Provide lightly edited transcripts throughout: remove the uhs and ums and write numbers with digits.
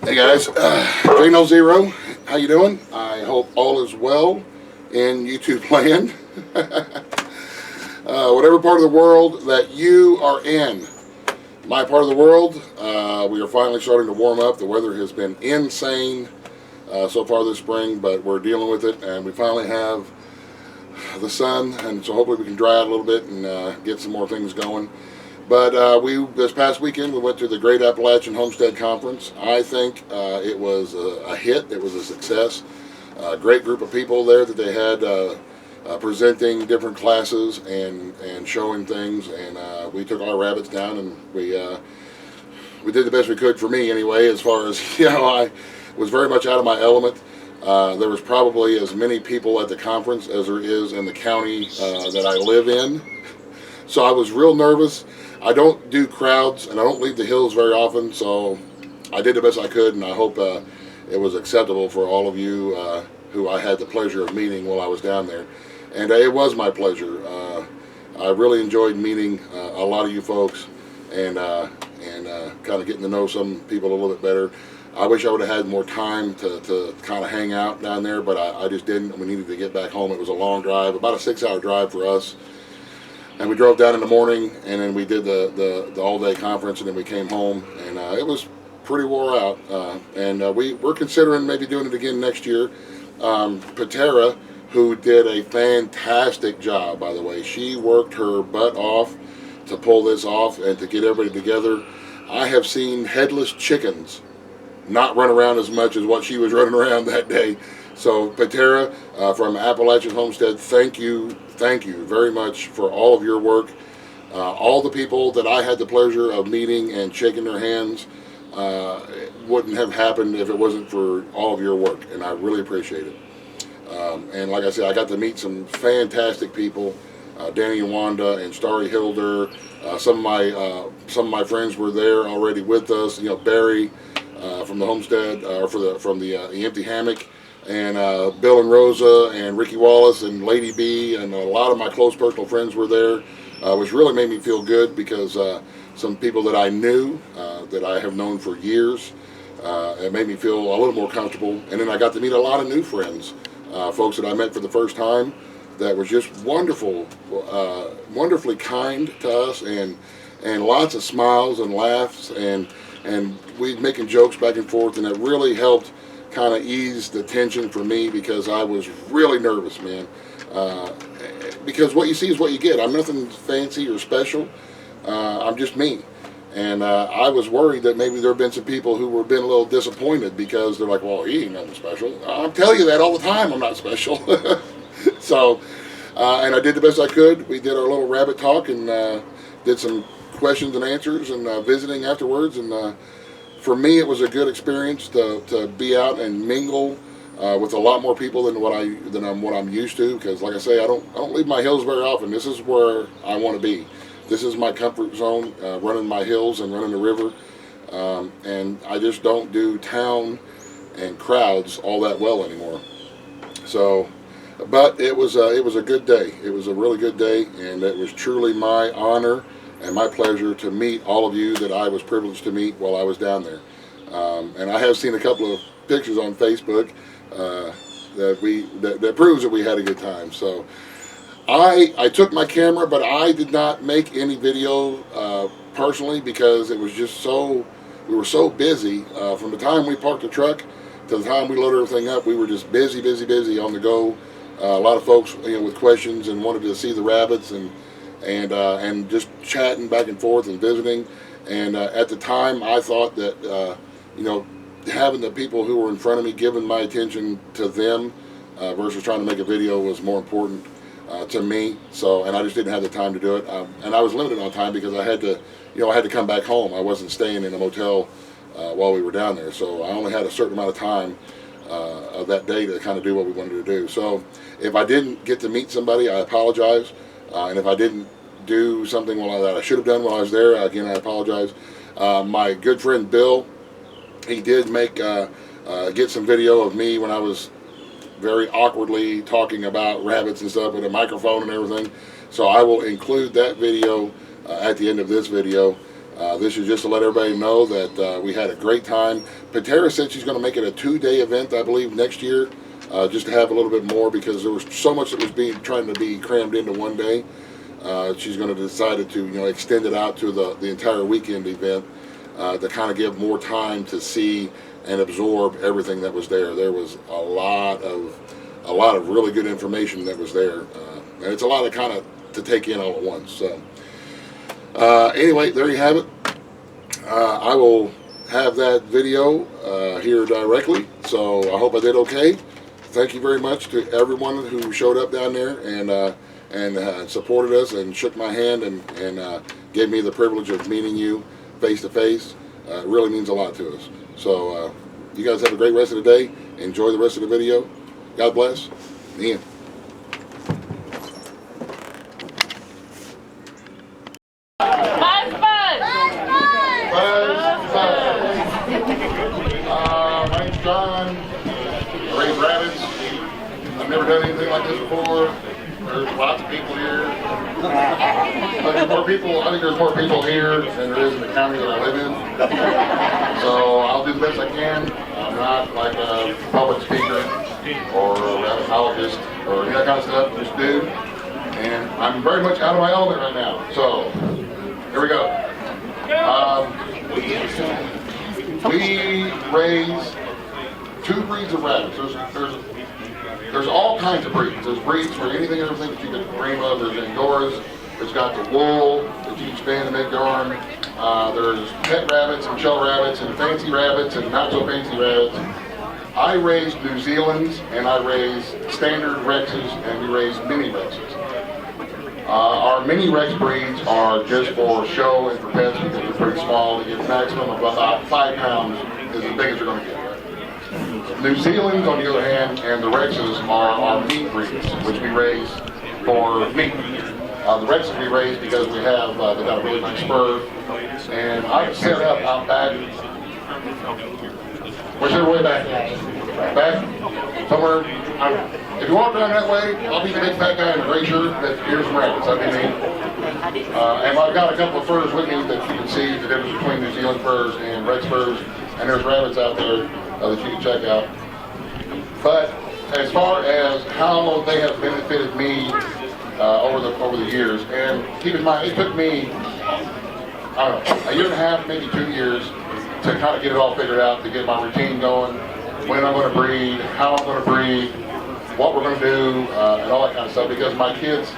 Hey guys, J0, how you doing? I hope all is well in YouTube land. Whatever part of the world that you are in. My part of the world, we are finally starting to warm up. The weather has been insane so far this spring, but we're dealing with it, and we finally have the sun, and so hopefully we can dry out a little bit and get some more things going. But this past weekend we went to the Great Appalachian Homestead Conference. I think it was a hit. It was a success. A great group of people there that they had presenting different classes and showing things. And we took our rabbits down, and we did the best we could, for me anyway. As far as I was very much out of my element. There was probably as many people at the conference as there is in the county that I live in. So I was real nervous. I don't do crowds, and I don't leave the hills very often, so I did the best I could, and I hope it was acceptable for all of you who I had the pleasure of meeting while I was down there. And it was my pleasure. I really enjoyed meeting a lot of you folks and kind of getting to know some people a little bit better. I wish I would have had more time to kind of hang out down there, but I just didn't. We needed to get back home. It was a long drive, about a 6-hour drive for us. And we drove down in the morning, and then we did the all-day conference, and then we came home, and it was pretty wore out. We're considering maybe doing it again next year. Patera, who did a fantastic job, by the way. She worked her butt off to pull this off and to get everybody together. I have seen headless chickens not run around as much as what she was running around that day. So Patera from Appalachian Homestead, thank you very much for all of your work. All the people that I had the pleasure of meeting and shaking their hands wouldn't have happened if it wasn't for all of your work, and I really appreciate it. And like I said, I got to meet some fantastic people. Danny and Wanda and Starry Hilder. Some of my friends were there already with us. Barry from the Homestead, from the Empty Hammock. And Bill and Rosa and Ricky Wallace and Lady B and a lot of my close personal friends were there, which really made me feel good because some people that I knew, that I have known for years, it made me feel a little more comfortable. And then I got to meet a lot of new friends, folks that I met for the first time that was just wonderful, wonderfully kind to us, and lots of smiles and laughs, and we making jokes back and forth, and it really helped kind of ease the tension for me because I was really nervous, man. Because what you see is what you get. I'm nothing fancy or special. I'm just me. And I was worried that maybe there have been some people who were been a little disappointed because they're like, well, he ain't nothing special. I'm telling you that all the time. I'm not special. So, and I did the best I could. We did our little rabbit talk and did some questions and answers and visiting afterwards. And for me, it was a good experience to be out and mingle with a lot more people than what I'm used to. Because, like I say, I don't leave my hills very often. This is where I want to be. This is my comfort zone, running my hills and running the river. And I just don't do town and crowds all that well anymore. So, but it was a good day. It was a really good day, and it was truly my honor and my pleasure to meet all of you that I was privileged to meet while I was down there. And I have seen a couple of pictures on Facebook that proves that we had a good time. So I took my camera, but I did not make any video personally because it was just we were so busy. From the time we parked the truck to the time we loaded everything up, we were just busy on the go. A lot of folks with questions and wanted to see the rabbits and just chatting back and forth and visiting. And at the time, I thought that having the people who were in front of me, giving my attention to them versus trying to make a video was more important to me. So, and I just didn't have the time to do it. And I was limited on time because I had to come back home. I wasn't staying in a motel while we were down there. So I only had a certain amount of time of that day to kind of do what we wanted to do. So if I didn't get to meet somebody, I apologize. And if I didn't do something that I should have done while I was there, again, I apologize. My good friend Bill, he did get some video of me when I was very awkwardly talking about rabbits and stuff with a microphone and everything. So I will include that video at the end of this video. This is just to let everybody know that we had a great time. Patera said she's going to make it a 2-day event, I believe, next year, just to have a little bit more because there was so much that was trying to be crammed into one day. She's going to decide to extend it out to the entire weekend event to kind of give more time to see and absorb everything that was there. There was a lot of really good information that was there, and it's a lot of kind of to take in all at once. So anyway, there you have it. I will have that video here directly, so I hope I did okay. Thank you very much to everyone who showed up down there and supported us and shook my hand and gave me the privilege of meeting you face to face. It really means a lot to us. So you guys have a great rest of the day. Enjoy the rest of the video. God bless. Ian. My name's John. I raise rabbits. I've never done anything like this before. There's lots of people here. There's more people. I think there's more people here than there is in the county that I live in. So I'll do the best I can. I'm not like a public speaker or a rabbitologist or any of that kind of stuff. Just do. And I'm very much out of my element right now. So here we go. We raise 2 breeds of rabbits. There's all kinds of breeds. There's breeds for anything and everything that you can dream of. There's Angoras. There's got the wool that you can spin and make yarn. There's pet rabbits and shell rabbits and fancy rabbits and not so fancy rabbits. I raise New Zealand's and I raise standard Rexes and we raise mini Rexes. Our mini Rex breeds are just for show and for pets because they're pretty small. They get maximum of about 5 pounds is as big as they're going to get. New Zealand's, on the other hand, and the Rexes are our meat breeds, which we raise for meat. The Rexes we raise because we have, they got a really nice fur. And I've set up out back. Where's your way back? Back? Somewhere? If you walk around that way, I'll be the big fat guy in a gray shirt that here's some rabbits. That'd be me. And I've got a couple of furs with me that you can see the difference between New Zealand furs and Rex furs. And there's rabbits out there that you can check out. But as far as how they have benefited me over the years, and keep in mind, it took me, I don't know, a year and a half, maybe 2 years to kind of get it all figured out, to get my routine going, when I'm going to breed, how I'm going to breed, what we're going to do, and all that kind of stuff. Because my kids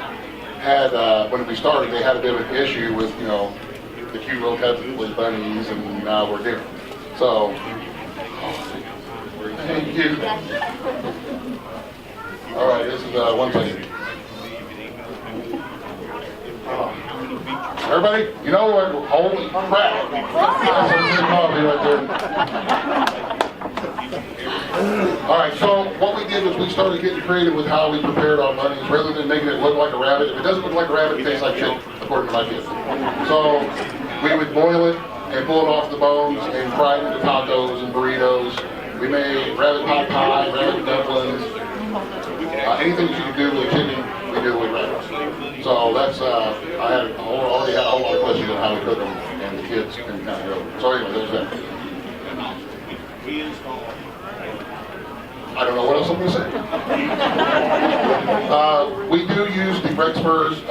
had, when we started, they had a bit of an issue with, the cute little cuddly bunnies, and now we're different. So, thank you. All right, this is 1 second. Everybody, what? Holy crap! That's some good coffee right there. All right, so what we did was we started getting creative with how we prepared our bunnies, rather than making it look like a rabbit. If it doesn't look like a rabbit, it tastes like chicken, according to my kids. So we would boil it and pull it off the bones and fry it into tacos and burritos. We made rabbit pot pie, rabbit dumplings, anything that you can do with a chicken, we do with rabbits. So that's, I already had a whole lot of questions on how to cook them, and the kids can kind of go. So anyway, there's that. I don't know what else I'm going to say. We do use the Rex furs.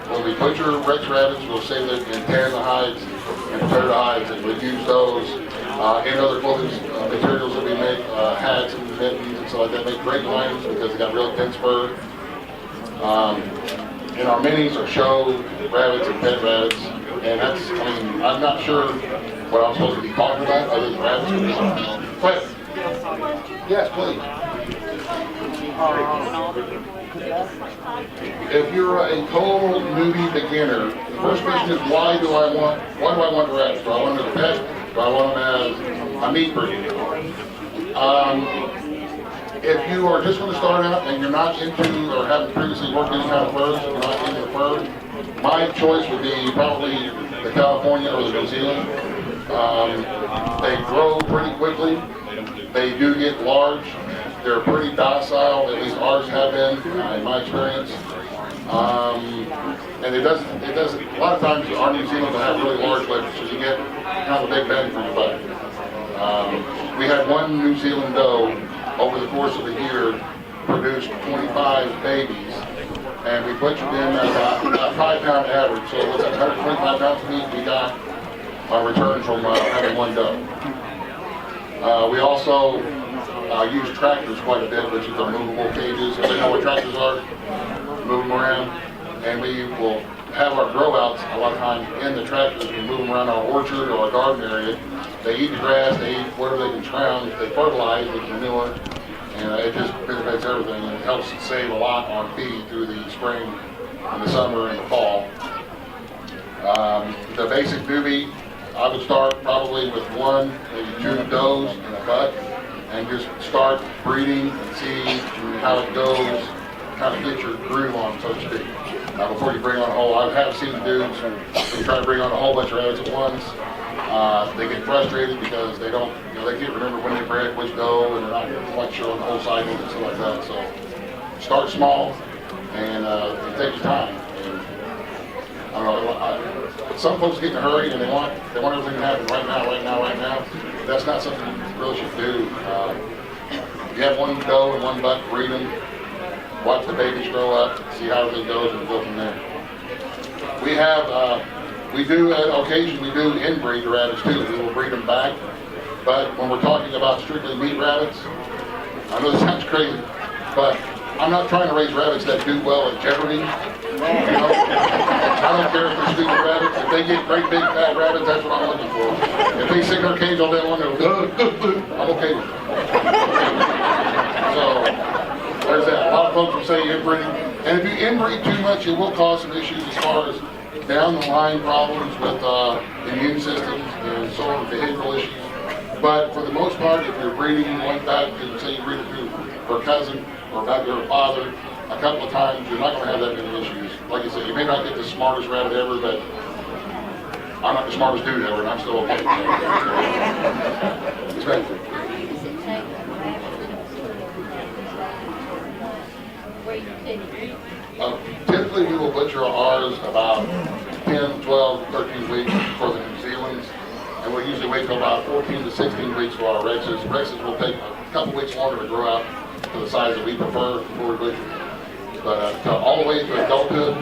When we butcher Rex rabbits, we'll save it and tan the hides and prepare the hides, and we use those in other clothing materials that we make, hats and mittens and stuff like that. Make great linings because they got real dense fur. And our minis are show rabbits and pet rabbits, and that's, I'm not sure what I'm supposed to be talking about other than rabbits. But yes, please. If you're a total newbie beginner, the first question is why do I want rabbits? Do I want them as a pet? Do I want them as a meat breed? If you are just going to start out and you're not into or haven't previously worked any kind of furs, you're not into the fur, my choice would be probably the California or the New Zealand. They grow pretty quickly. They do get large. They're pretty docile, at least ours have been, in my experience. And it doesn't, a lot of times our New Zealand's will have really large lips, so you get kind of a big bang for your buck. We had one New Zealand doe over the course of a year produced 25 babies, and we butchered them at about a 5-pound average. So what's that, 125 pounds of meat we got on return from having one doe. We also use tractors quite a bit, which is our movable cages. If they know what tractors are, move them around. And we will have our grow outs a lot of times in the tractors. We move them around our orchard or our garden area. They eat the grass, they eat whatever they can scrounge, they fertilize with manure, and it just benefits everything, and it helps save a lot on feed through the spring and the summer and the fall. The basic newbie, I would start probably with 1, maybe 2 does and a buck, and just start breeding and see how it goes, kind of get your groove on, so to speak. Before you bring on a whole, I have seen dudes who try to bring on a whole bunch of rabbits at once. They get frustrated because they don't, they can't remember when they bred which doe, and they're not quite sure on the whole cycle and stuff like that. So start small and take your time. And I don't know, some folks get in a hurry and they want everything to happen right now. That's not something you really should do. You have one doe and one buck, breed them, watch the babies grow up, see how everything goes, and go from there. We have, occasionally we do inbreed rabbits too. We will breed them back. But when we're talking about strictly meat rabbits, I know this sounds crazy, but I'm not trying to raise rabbits that do well at jeopardy. I don't care if they're stupid rabbits. If they get great big fat rabbits, that's what I'm looking for. If they sit in their cage all day long, they'll I'm okay with it. So there's that. A lot of folks will say inbreeding, and if you inbreed too much, it will cause some issues as far as down the line problems with immune systems and so on, behavioral issues. But for the most part, if you're breeding like that, say you breed it through her cousin or back to her father a couple of times, you're not going to have that many issues. Like I said, you may not get the smartest rabbit ever, but I'm not the smartest dude ever, and I'm still okay. Typically, we will butcher ours about 10, 12, 13 weeks for the New Zealands, and we'll usually wait till about 14 to 16 weeks for our Rexes. Rexes will take a couple weeks longer to grow out to the size that we prefer before we butcher. But all the way to adulthood,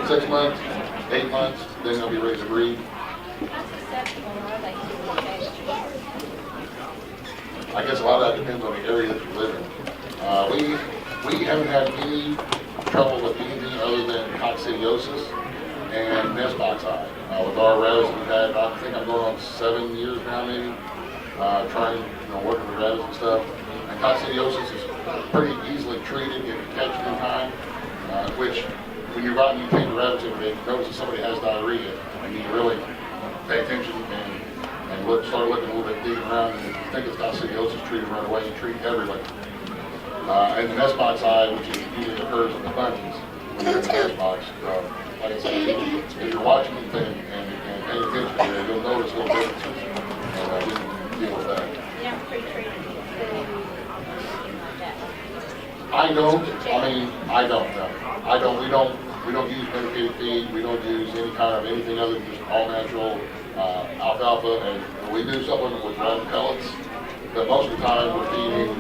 6 months, 8 months, then they'll be ready to breed. I guess a lot of that depends on the area that you live in. We haven't had any trouble with anything other than coccidiosis and nest box eye. With our rabbits we've had, I think I'm going on 7 years now maybe, trying, working with rabbits and stuff. And coccidiosis is pretty easily treated if you catch it in time, which when you're out and you take the rabbits in, they notice that somebody has diarrhea, and you really pay attention and start looking a little bit deep around, and if you think it's coccidiosis, treat it right away and treat everybody. And the nest box eye, which usually occurs in the bunnies when they're in the nest box. Like I said, if you're watching them and paying attention to it, you'll notice little differences, and just deal with that. I don't know. We don't use medicated feed. We don't use any kind of anything other than just all natural alfalfa, and we do supplement with rabbit pellets. But most of the time we're feeding,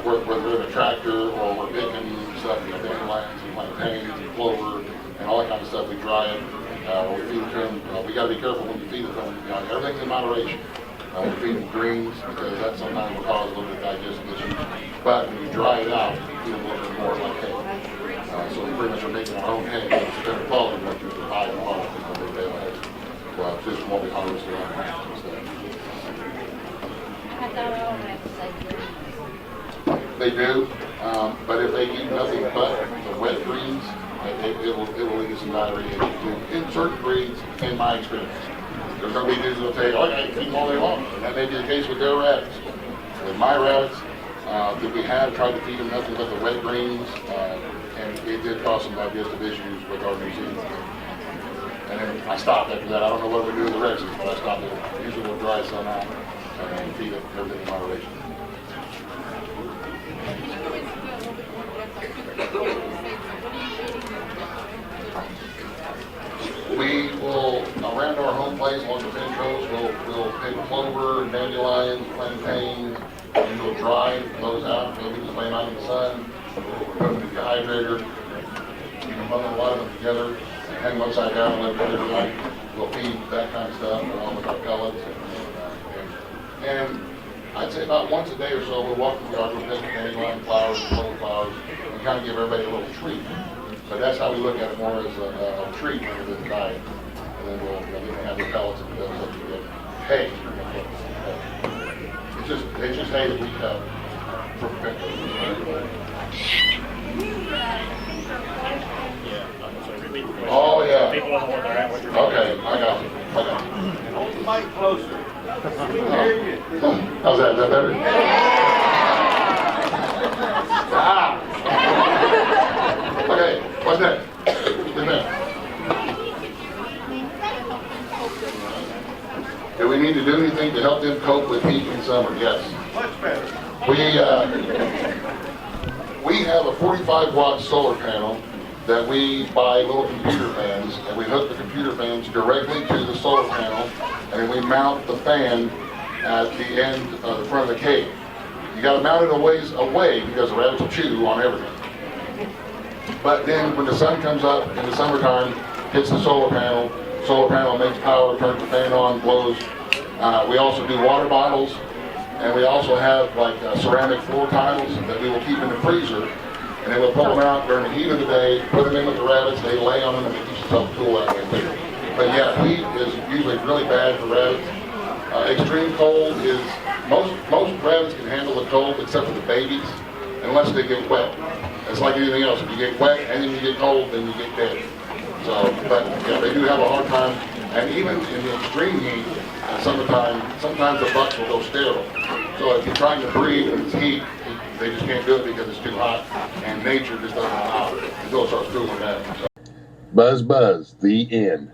whether we're in a tractor or we're picking stuff, dandelions and plantains and clover and all that kind of stuff. We dry it. We feed it to them. We got to be careful when you feed it to them. Everything's in moderation. We feed them greens because that sometimes will cause a little bit of digestive issues. But when you dry it out, you feed them a little bit more like hay. So we pretty much are making our own hay. It's better quality than what you buy in the market because they bale hay. Well, just from what we harvest around the house and stuff. They do, but if they eat nothing but the wet greens, it will lead to some diarrhea issues in certain breeds, in my experience. There's going to be dudes who will tell you, I can feed them all day long, and that may be the case with their rabbits. With my rabbits, we have tried to feed them nothing but the wet greens, and it did cause some digestive issues with our New Zealand. And then I stopped after that. I don't know what we do with the Rexes, but I stopped it. Usually we'll dry some out and feed it everything in moderation. place along the fence rows. We'll pick clover, dandelions, plantains, and we'll dry those out. They'll be just laying out in the sun. We'll put them in the dehydrator. You can bundle a lot of them together, hang them upside down and let them overnight. We'll feed that kind of stuff along with our pellets. And I'd say about once a day or so, we'll walk through the yard, we'll pick dandelion flowers, clover flowers, and kind of give everybody a little treat. But that's how we look at it, more as a treat rather than a diet. And then we'll have the pellets and those that we get hay. It's just hay that we have for prevention. Oh yeah. People don't know where they're at. What you're Okay, I got you. Hold the mic closer. We can hear you. How's that? Is that better? Ah. Okay, what's that? What's that? Do we need to do anything to help them cope with heat in summer? Yes. Much better. We have a 45-watt solar panel that we buy little computer fans, and we hook the computer fans directly to the solar panel, and then we mount the fan at the end of the front of the cage. You got to mount it a ways away because the rabbits will chew on everything. But then when the sun comes up in the summertime, hits the solar panel makes power, turns the fan on, blows. We also do water bottles, and we also have like ceramic floor tiles that we will keep in the freezer, and then we'll pull them out during the heat of the day, put them in with the rabbits, they lay on them, and it keeps yourself cool that way too. But yeah, heat is usually really bad for rabbits. Extreme cold is, most rabbits can handle the cold except for the babies, unless they get wet. It's like anything else. If you get wet and then you get cold, then you get dead. So, but yeah, they do have a hard time. And even in the extreme heat, summertime, sometimes the bucks will go sterile. So if you're trying to breed in this heat, they just can't do it because it's too hot, and nature just doesn't allow it until it starts cooling down. So. Buzz, the end.